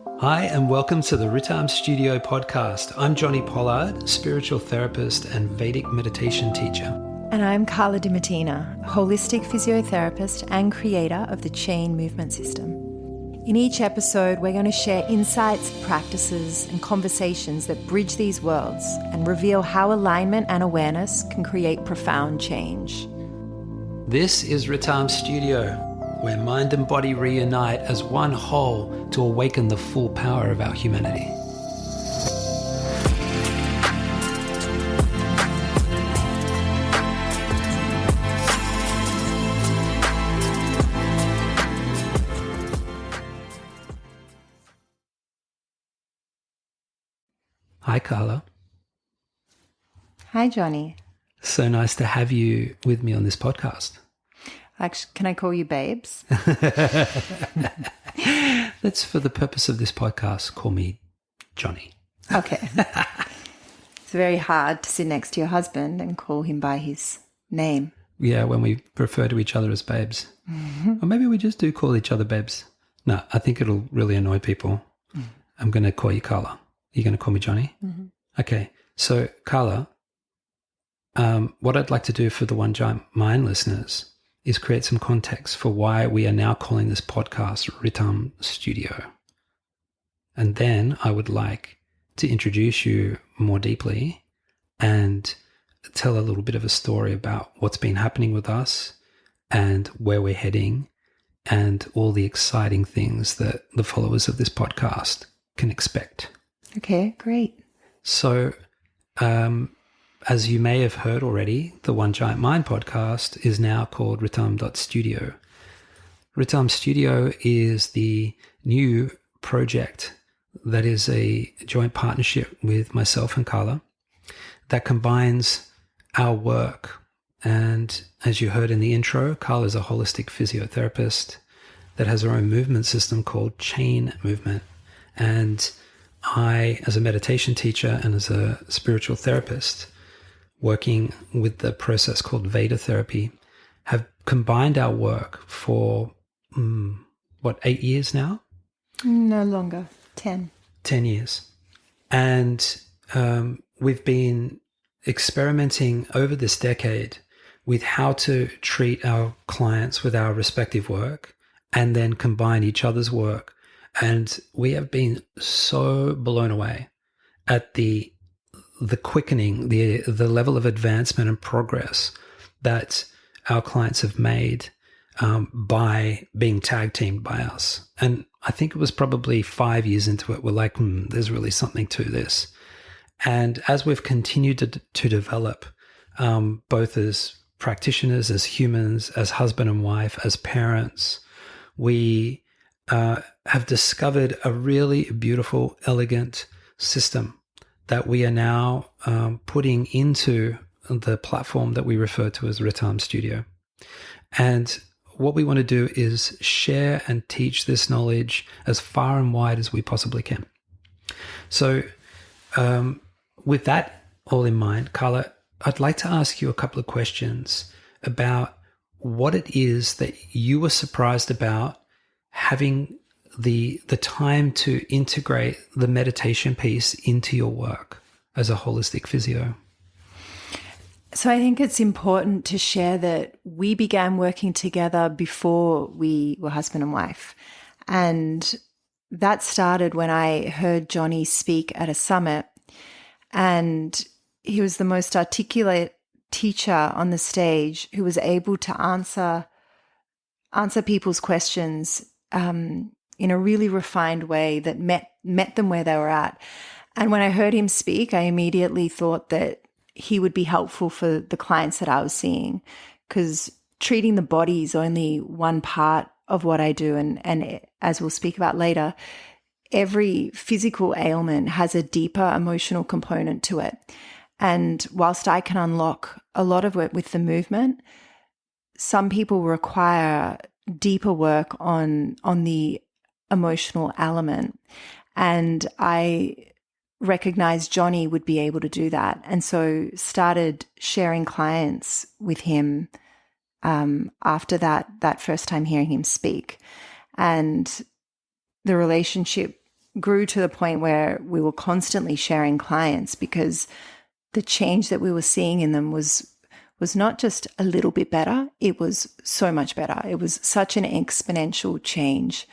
Hi, and welcome to the Ritam Studio Podcast. I'm Jonni Pollard, spiritual therapist and Vedic meditation teacher. And I'm Carla holistic physiotherapist and creator of the Chain Movement System. In each episode, we're going to share insights, practices, and conversations that bridge these worlds and reveal how alignment and awareness can create profound change. This is Ritam Studio, where mind and body reunite as one whole to awaken the full power of our humanity. Hi, Carla. Hi, Jonni. So nice to have you with me on this podcast. Actually, can I call you babes? Let's, for the purpose of this podcast, call me Jonni. Okay. It's very hard to sit next to your husband and call him by his name. Yeah, when we refer to each other as babes. Mm-hmm. Or maybe we just do call each other babes. No, I think it'll really annoy people. Mm. I'm going to call you Carla. You're going to call me Jonni? Mm-hmm. Okay. So, Carla, what I'd like to do for the One Giant Mind listeners is create some context for why we are now calling this podcast Ritam Studio. And then I would like to introduce you more deeply and tell a little bit of a story about what's been happening with us and where we're heading and all the exciting things that the followers of this podcast can expect. Okay, great. So, as you may have heard already, the One Giant Mind podcast is now called Ritam.studio. Ritam Studio is the new project that is a joint partnership with myself and Carla that combines our work. And as you heard in the intro, Carla is a holistic physiotherapist that has her own movement system called Chain Movement. And I, as a meditation teacher and as a spiritual therapist, working with the process called Veda therapy, have combined our work for, 8 years now? No longer, 10. 10 years. And we've been experimenting over this decade with how to treat our clients with our respective work and then combine each other's work. And we have been so blown away at the quickening, the level of advancement and progress that our clients have made by being tag teamed by us. And I think it was probably 5 years into it, we're like, there's really something to this. And as we've continued to develop, both as practitioners, as humans, as husband and wife, as parents, we have discovered a really beautiful, elegant system that we are now putting into the platform that we refer to as Ritam Studio. And what we want to do is share and teach this knowledge as far and wide as we possibly can. So with that all in mind, Carla, I'd like to ask you a couple of questions about what it is that you were surprised about having the time to integrate the meditation piece into your work as a holistic physio. So I think it's important to share that we began working together before we were husband and wife. And that started when I heard Jonni speak at a summit. And he was the most articulate teacher on the stage who was able to answer people's questions in a really refined way that met them where they were at. And when I heard him speak, I immediately thought that he would be helpful for the clients that I was seeing, because treating the body is only one part of what I do. And as we'll speak about later, every physical ailment has a deeper emotional component to it. And whilst I can unlock a lot of it with the movement, some people require deeper work on the emotional element. And I recognized Jonni would be able to do that. And so started sharing clients with him after that first time hearing him speak. And the relationship grew to the point where we were constantly sharing clients because the change that we were seeing in them was not just a little bit better, it was so much better. It was such an exponential change.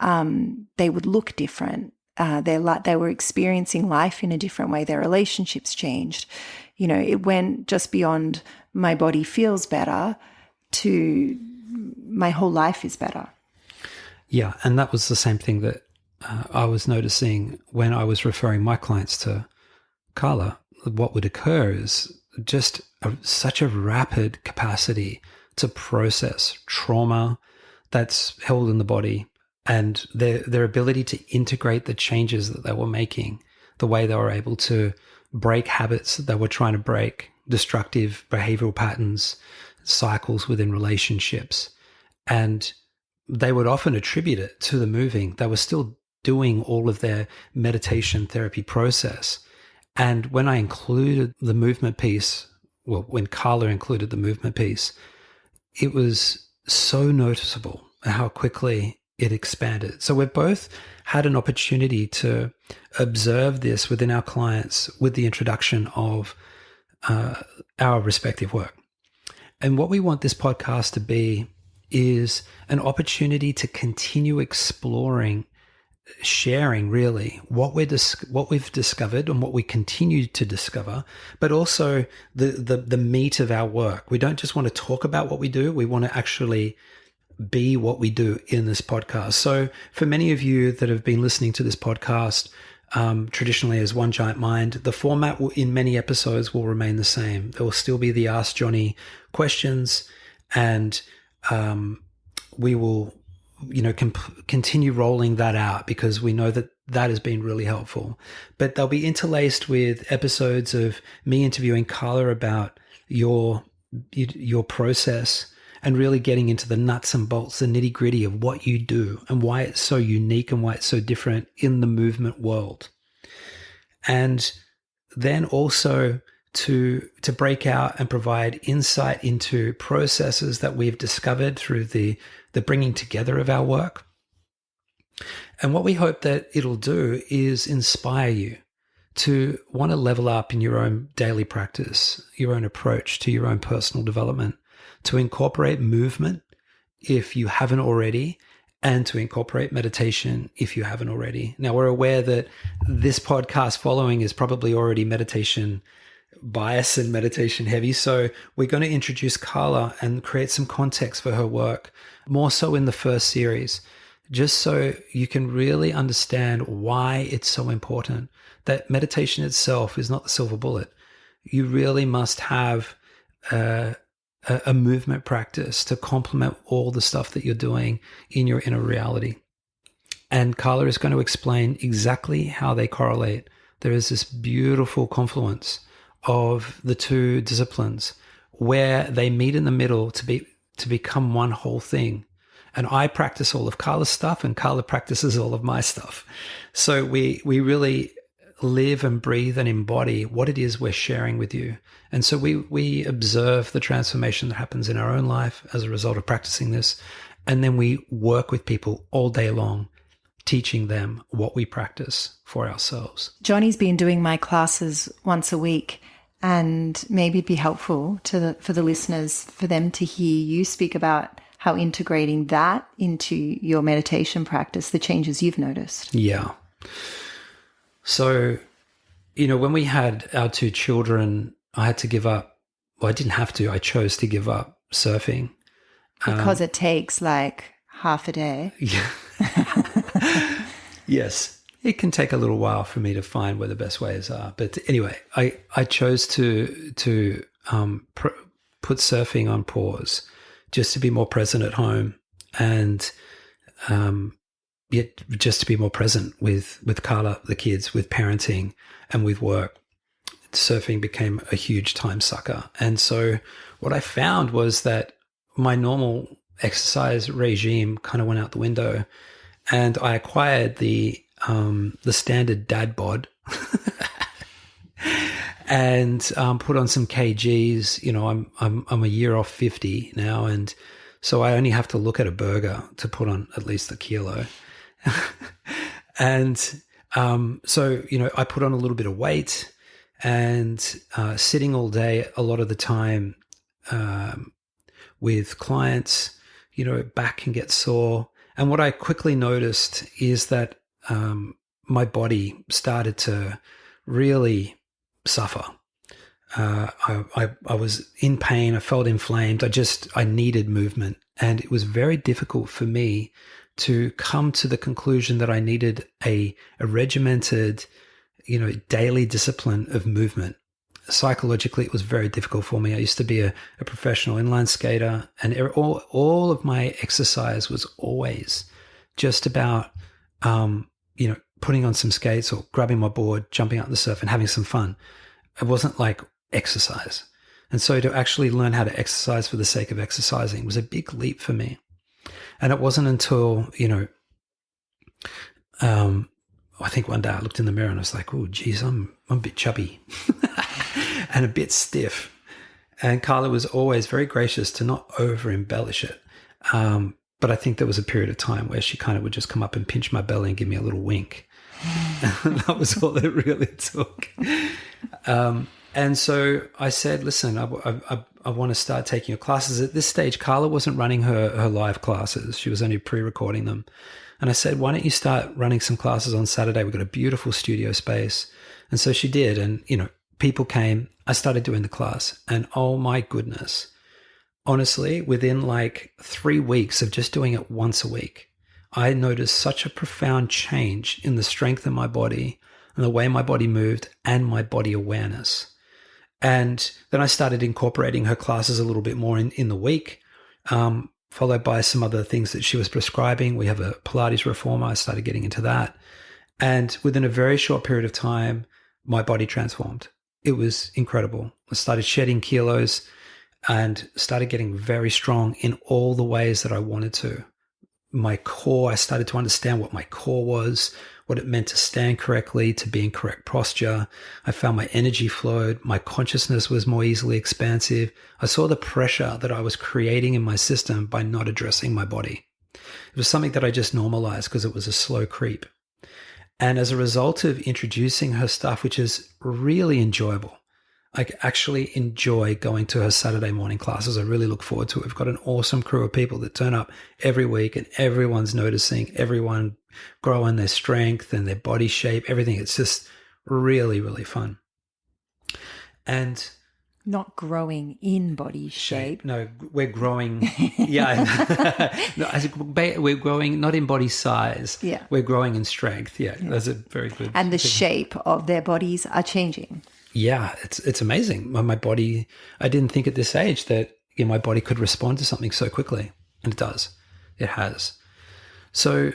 They would look different. They were experiencing life in a different way. Their relationships changed. It went just beyond my body feels better to my whole life is better. Yeah, and that was the same thing that I was noticing when I was referring my clients to Carla. What would occur is just such a rapid capacity to process trauma that's held in the body, and their ability to integrate the changes that they were making, the way they were able to break habits that they were trying to break, destructive behavioral patterns, cycles within relationships. And they would often attribute it to the moving. They were still doing all of their meditation therapy process. And when I included the movement piece, well, when Carla included the movement piece, it was so noticeable how quickly it expanded. So we've both had an opportunity to observe this within our clients with the introduction of our respective work. And what we want this podcast to be is an opportunity to continue exploring, sharing really what we've discovered and what we continue to discover, but also the meat of our work. We don't just want to talk about what we do. We want to actually be what we do in this podcast. So for many of you that have been listening to this podcast traditionally as One Giant Mind, the format in many episodes will remain the same. There will still be the Ask Jonni questions, and we will continue rolling that out because we know that has been really helpful. But they'll be interlaced with episodes of me interviewing Carla about your process and really getting into the nuts and bolts, the nitty gritty of what you do and why it's so unique and why it's so different in the movement world. And then also to break out and provide insight into processes that we've discovered through the bringing together of our work. And what we hope that it'll do is inspire you to want to level up in your own daily practice, your own approach to your own personal development, to incorporate movement if you haven't already, and to incorporate meditation if you haven't already. Now, we're aware that this podcast following is probably already meditation bias and meditation heavy. So we're going to introduce Carla and create some context for her work, more so in the first series, just so you can really understand why it's so important that meditation itself is not the silver bullet. You really must have a movement practice to complement all the stuff that you're doing in your inner reality. And Carla is going to explain exactly how they correlate. There is this beautiful confluence of the two disciplines where they meet in the middle to become one whole thing. And I practice all of Carla's stuff and Carla practices all of my stuff. So we really live and breathe and embody what it is we're sharing with you. And so we observe the transformation that happens in our own life as a result of practicing this. And then we work with people all day long, teaching them what we practice for ourselves. Jonni's been doing my classes once a week, and maybe it'd be helpful for the listeners, for them to hear you speak about how integrating that into your meditation practice, the changes you've noticed. Yeah. So, when we had our two children, I had to give up. Well, I didn't have to. I chose to give up surfing. Because it takes like half a day. Yeah. Yes. It can take a little while for me to find where the best ways are. But anyway, I chose to put surfing on pause just to be more present at home and yet just to be more present with Carla, the kids, with parenting and with work. Surfing became a huge time sucker. And so what I found was that my normal exercise regime kind of went out the window, and I acquired the standard dad bod and put on some kgs. I'm a year off 50 now, and so I only have to look at a burger to put on at least a kilo. And so, I put on a little bit of weight, and sitting all day a lot of the time with clients, back can get sore. And what I quickly noticed is that my body started to really suffer. I was in pain. I felt inflamed. I needed movement. And it was very difficult for me to come to the conclusion that I needed a regimented, daily discipline of movement. Psychologically, it was very difficult for me. I used to be a professional inline skater, and all of my exercise was always just about, putting on some skates or grabbing my board, jumping out the surf and having some fun. It wasn't like exercise. And so to actually learn how to exercise for the sake of exercising was a big leap for me. And it wasn't until, I think one day I looked in the mirror and I was like, oh, geez, I'm a bit chubby and a bit stiff. And Carla was always very gracious to not over embellish it. But I think there was a period of time where she kind of would just come up and pinch my belly and give me a little wink. And that was all it really took. And so I said, listen, I want to start taking your classes. At this stage, Carla wasn't running her live classes. She was only pre-recording them. And I said, why don't you start running some classes on Saturday? We've got a beautiful studio space. And so she did. And, people came. I started doing the class. And oh my goodness, honestly, within like 3 weeks of just doing it once a week, I noticed such a profound change in the strength of my body and the way my body moved and my body awareness. And then I started incorporating her classes a little bit more in the week, followed by some other things that she was prescribing. We have a Pilates reformer. I started getting into that. And within a very short period of time, my body transformed. It was incredible. I started shedding kilos and started getting very strong in all the ways that I wanted to. My core, I started to understand what my core was, what it meant to stand correctly, to be in correct posture. I found my energy flowed. My consciousness was more easily expansive. I saw the pressure that I was creating in my system by not addressing my body. It was something that I just normalized because it was a slow creep. And as a result of introducing her stuff, which is really enjoyable, I actually enjoy going to her Saturday morning classes. I really look forward to it. We've got an awesome crew of people that turn up every week, and everyone's noticing, everyone growing their strength and their body shape, everything. It's just really, really fun. And not growing in body shape. No, we're growing. Yeah. No, we're growing not in body size. Yeah. We're growing in strength. Yeah. That's a very good. And the shape of their bodies are changing. Yeah, it's amazing. My body, I didn't think at this age that my body could respond to something so quickly, and it does. It has. So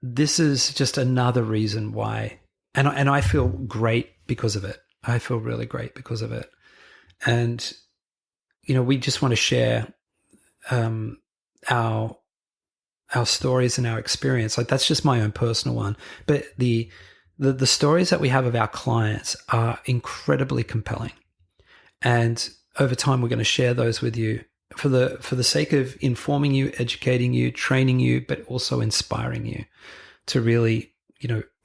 this is just another reason why, and I feel great because of it. I feel really great because of it. And, we just want to share our stories and our experience. Like, that's just my own personal one. But the stories that we have of our clients are incredibly compelling. And over time, we're going to share those with you for the sake of informing you, educating you, training you, but also inspiring you to really,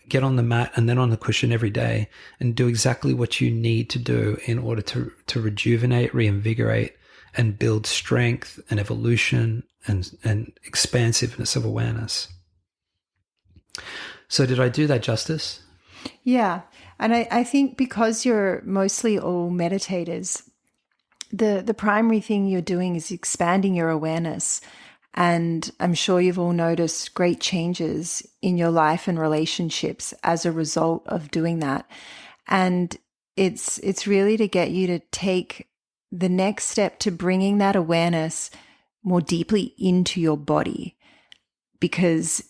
get on the mat and then on the cushion every day and do exactly what you need to do in order to rejuvenate, reinvigorate, and build strength and evolution and expansiveness of awareness. So did I do that justice? Yeah. And I think because you're mostly all meditators, the primary thing you're doing is expanding your awareness. And I'm sure you've all noticed great changes in your life and relationships as a result of doing that. And it's really to get you to take the next step to bringing that awareness more deeply into your body, because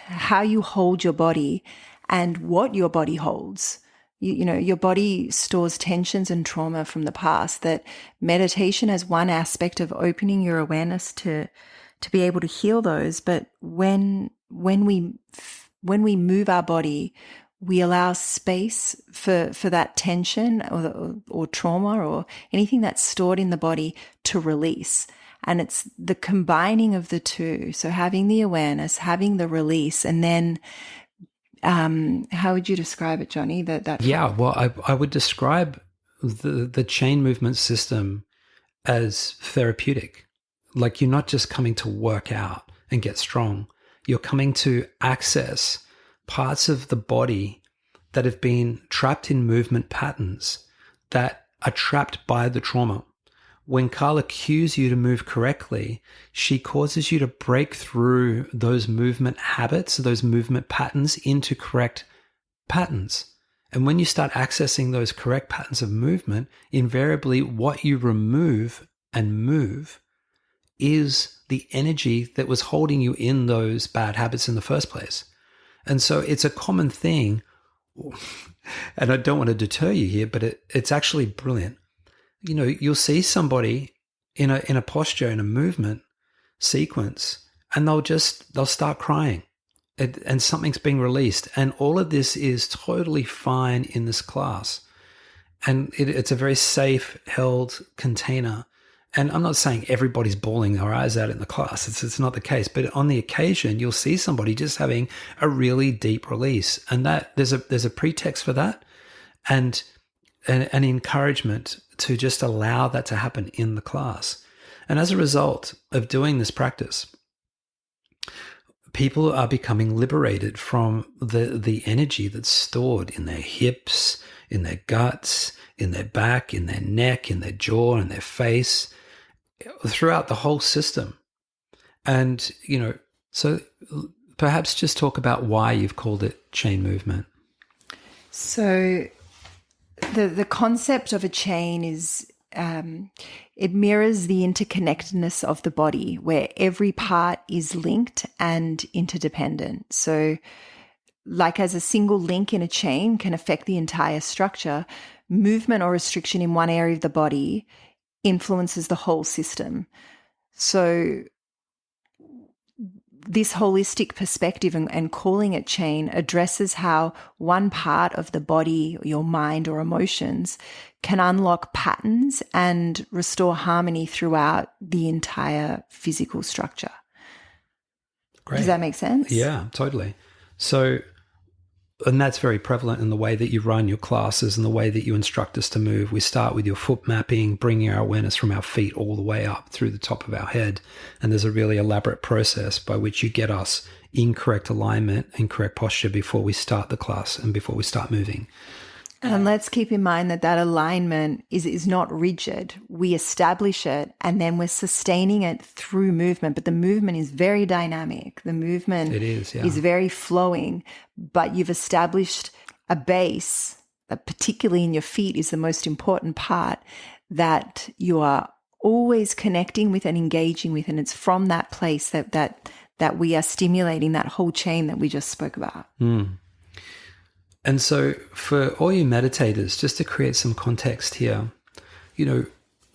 how you hold your body and what your body holds. Your body stores tensions and trauma from the past. That meditation is one aspect of opening your awareness to be able to heal those. But when we move our body, we allow space for that tension or trauma or anything that's stored in the body to release. And it's the combining of the two. So having the awareness, having the release, and then how would you describe it, Jonni? Well, I would describe the chain movement system as therapeutic. Like, you're not just coming to work out and get strong. You're coming to access parts of the body that have been trapped in movement patterns that are trapped by the trauma. When Carla cues you to move correctly, she causes you to break through those movement habits, those movement patterns, into correct patterns. And when you start accessing those correct patterns of movement, invariably what you remove and move is the energy that was holding you in those bad habits in the first place. And so it's a common thing, and I don't want to deter you here, but it's actually brilliant. You know, you'll see somebody in a posture, in a movement sequence, and they'll start crying, and something's being released. And all of this is totally fine in this class. And it's a very safe, held container. And I'm not saying everybody's bawling their eyes out in the class. It's not the case. But on the occasion, you'll see somebody just having a really deep release. And that there's a pretext for that, and an encouragement to just allow that to happen in the class. And as a result of doing this practice, people are becoming liberated from the energy that's stored in their hips, in their guts, in their back, in their neck, in their jaw, in their face, throughout the whole system. And, you know, so perhaps just talk about why you've called it chain movement. So the concept of a chain is it mirrors the interconnectedness of the body, where every part is linked and interdependent. So like as a single link in a chain can affect the entire structure, movement or restriction in one area of the body influences the whole system. So this holistic perspective and calling it chain addresses how one part of the body, your mind or emotions, can unlock patterns and restore harmony throughout the entire physical structure. Great. Does that make sense? Yeah, totally. So, and that's very prevalent in the way that you run your classes and the way that you instruct us to move. We start with your foot mapping, bringing our awareness from our feet all the way up through the top of our head. And there's a really elaborate process by which you get us in correct alignment and correct posture before we start the class and before we start moving. And let's keep in mind that alignment is not rigid. We establish it and then we're sustaining it through movement. But the movement is very dynamic. The movement is very flowing. But you've established a base that particularly in your feet is the most important part that you are always connecting with and engaging with. And it's from that place that we are stimulating that whole chain that we just spoke about. Mm. And so for all you meditators, just to create some context here, you know,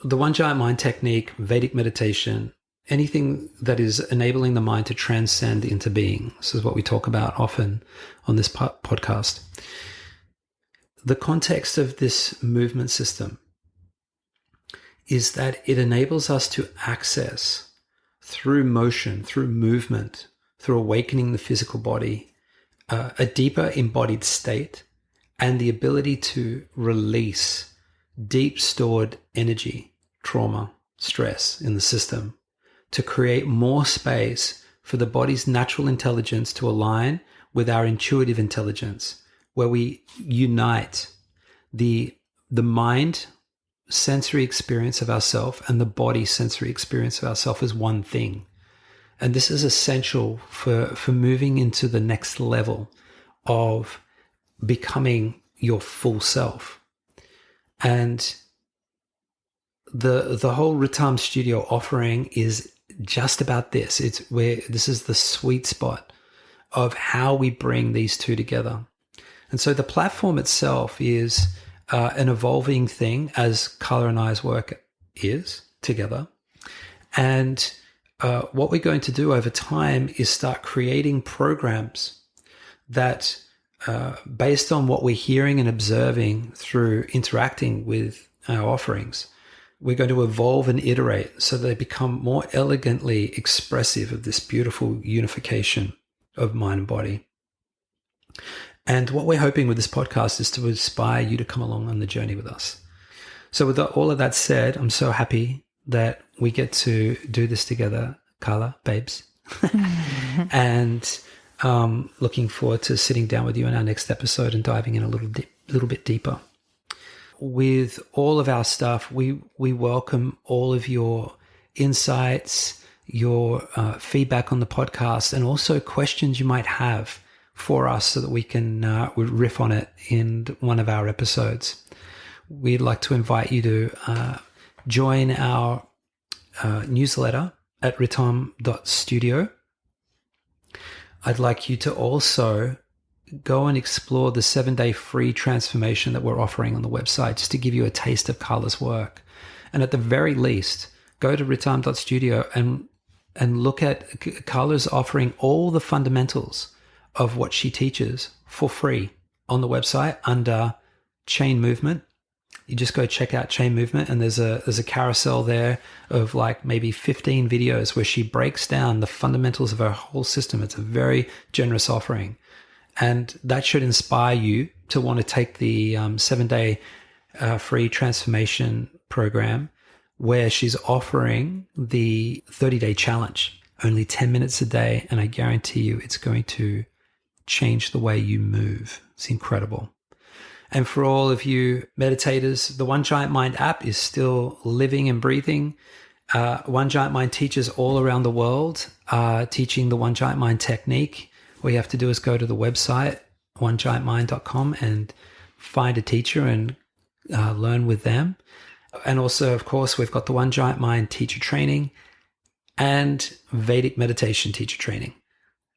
the One Giant Mind technique, Vedic meditation, anything that is enabling the mind to transcend into being. This is what we talk about often on this podcast. The context of this movement system is that it enables us to access through motion, through movement, through awakening the physical body, a deeper embodied state and the ability to release deep stored energy, trauma, stress in the system, to create more space for the body's natural intelligence to align with our intuitive intelligence, where we unite the mind sensory experience of ourself and the body sensory experience of ourself as one thing. And this is essential for moving into the next level of becoming your full self. And the whole Ritam Studio offering is just about this. It's where this is the sweet spot of how we bring these two together. And so the platform itself is an evolving thing, as Carla and I's work is together. And what we're going to do over time is start creating programs that, based on what we're hearing and observing through interacting with our offerings, We're going to evolve and iterate so they become more elegantly expressive of this beautiful unification of mind and body. And what we're hoping with this podcast is to inspire you to come along on the journey with us. So with all of that said, I'm so happy that we get to do this together, Carla, babes. And looking forward to sitting down with you in our next episode and diving in a little bit deeper. With all of our stuff, we welcome all of your insights, your feedback on the podcast, and also questions you might have for us so that we can riff on it in one of our episodes. We'd like to invite you to join our newsletter at ritam.studio. I'd like you to also go and explore the 7-day free transformation that we're offering on the website, just to give you a taste of Carla's work. And at the very least, go to ritam.studio and look at Carla's offering all the fundamentals of what she teaches for free on the website under chain movement. You just go check out chain movement, and there's a carousel there of like maybe 15 videos where she breaks down the fundamentals of her whole system. It's a very generous offering. And that should inspire you to want to take the 7-day free transformation program, where she's offering the 30-day challenge, only 10 minutes a day. And I guarantee you it's going to change the way you move. It's incredible. And for all of you meditators, the One Giant Mind app is still living and breathing. One Giant Mind teachers all around the world are teaching the One Giant Mind technique. All you have to do is go to the website, onegiantmind.com, and find a teacher and learn with them. And also, of course, we've got the One Giant Mind teacher training and Vedic meditation teacher training.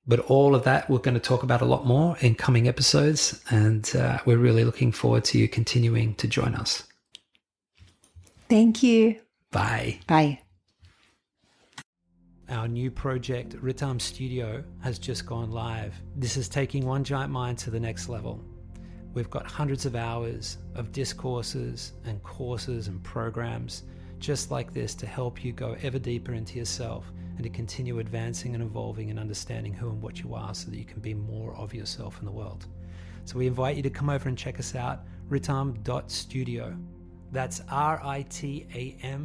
But all of that, we're going to talk about a lot more in coming episodes. And we're really looking forward to you continuing to join us. Thank you. Bye. Bye. Our new project, Ritam Studio, has just gone live. This is taking One Giant Mind to the next level. We've got hundreds of hours of discourses and courses and programs just like this to help you go ever deeper into yourself and to continue advancing and evolving and understanding who and what you are so that you can be more of yourself in the world. So we invite you to come over and check us out, ritam.studio. That's ritam.studio.